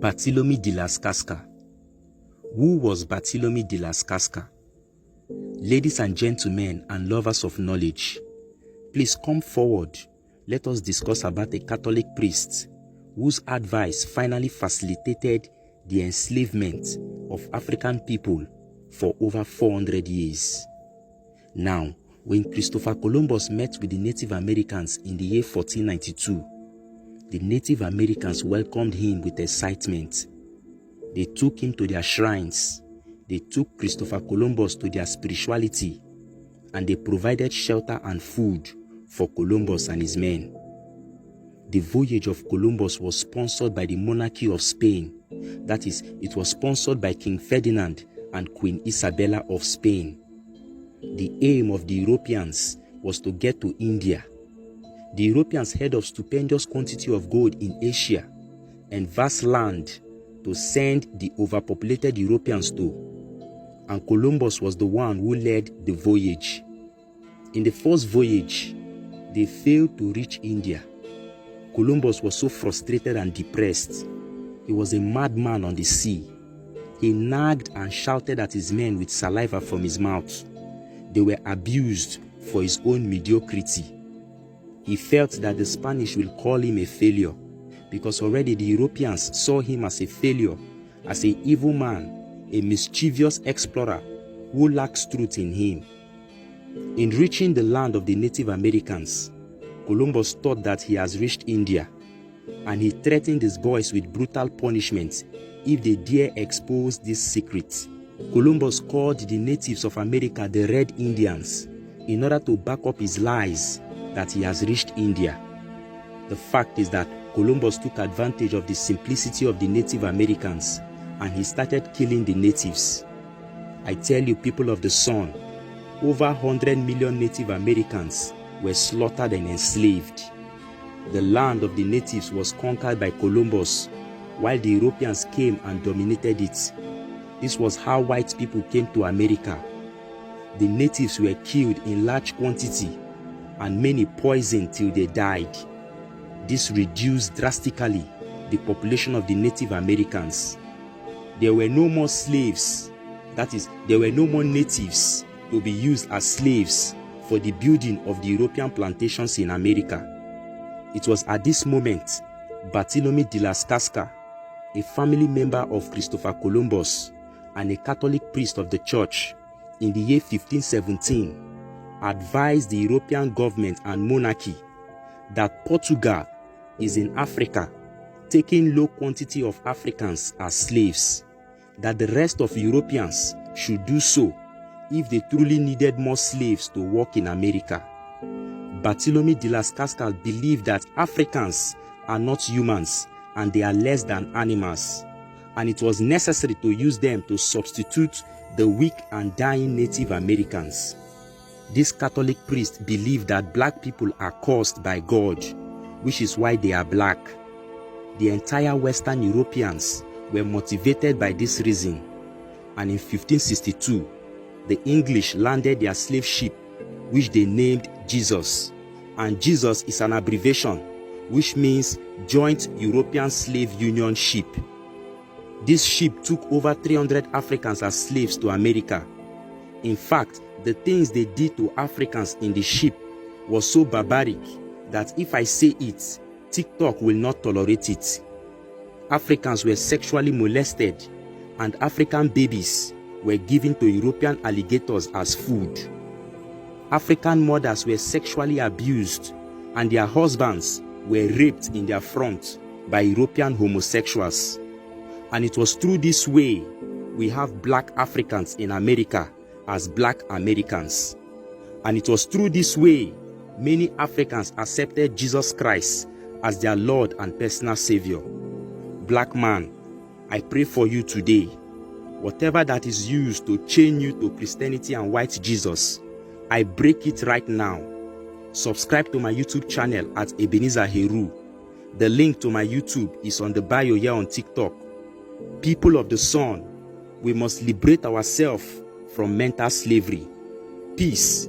Barthélemy de las Cascas. Who was Barthélemy de las Cascas? Ladies and gentlemen and lovers of knowledge, please come forward. Let us discuss about a Catholic priest whose advice finally facilitated the enslavement of African people for over 400 years. Now, when Christopher Columbus met with the Native Americans in the year 1492, the Native Americans welcomed him with excitement. They took him to their shrines. They took Christopher Columbus to their spirituality, and they provided shelter and food for Columbus and his men. The voyage of Columbus was sponsored by the monarchy of Spain. That is, it was sponsored by King Ferdinand and Queen Isabella of Spain. The aim of the Europeans was to get to India. The Europeans heard of stupendous quantity of gold in Asia and vast land to send the overpopulated Europeans to. And Columbus was the one who led the voyage. In the first voyage, they failed to reach India. Columbus was so frustrated and depressed. He was a madman on the sea. He nagged and shouted at his men with saliva from his mouth. They were abused for his own mediocrity. He felt that the Spanish will call him a failure because already the Europeans saw him as a failure, as an evil man, a mischievous explorer who lacks truth in him. In reaching the land of the Native Americans, Columbus thought that he has reached India, and he threatened his boys with brutal punishment if they dare expose this secret. Columbus called the natives of America the Red Indians in order to back up his lies that he has reached India. The fact is that Columbus took advantage of the simplicity of the Native Americans and he started killing the natives. I tell you, people of the sun, over 100 million Native Americans were slaughtered and enslaved. The land of the natives was conquered by Columbus while the Europeans came and dominated it. This was how white people came to America. The natives were killed in large quantity and many poisoned till they died. This reduced drastically the population of the Native Americans. There were no more slaves, that is, there were no more natives to be used as slaves for the building of the European plantations in America. It was at this moment Barthélemy de las Cascas, a family member of Christopher Columbus and a Catholic priest of the church, in the year 1517, advised the European government and monarchy that Portugal is in Africa, taking low quantity of Africans as slaves, that the rest of Europeans should do so if they truly needed more slaves to work in America. Barthélemy de las Cascas believed that Africans are not humans and they are less than animals, and it was necessary to use them to substitute the weak and dying Native Americans. This Catholic priest believed that black people are cursed by God, which is why they are black. The entire Western Europeans were motivated by this reason, and in 1562, the English landed their slave ship, which they named Jesus. And Jesus is an abbreviation, which means Joint European Slave Union Ship. This ship took over 300 Africans as slaves to America. In fact, the things they did to Africans in the ship was so barbaric that if I say it, TikTok will not tolerate it. Africans were sexually molested, and African babies were given to European alligators as food. African mothers were sexually abused, and their husbands were raped in their front by European homosexuals. And it was through this way we have black Africans in America as black Americans. And it was through this way many Africans accepted Jesus Christ as their Lord and personal Savior. Black man, I pray for you today. Whatever that is used to chain you to Christianity and white Jesus, I break it right now. Subscribe to my YouTube channel at Ebenezer Heru. The link to my YouTube is on the bio here on TikTok. People of the sun, we must liberate ourselves from mental slavery. Peace.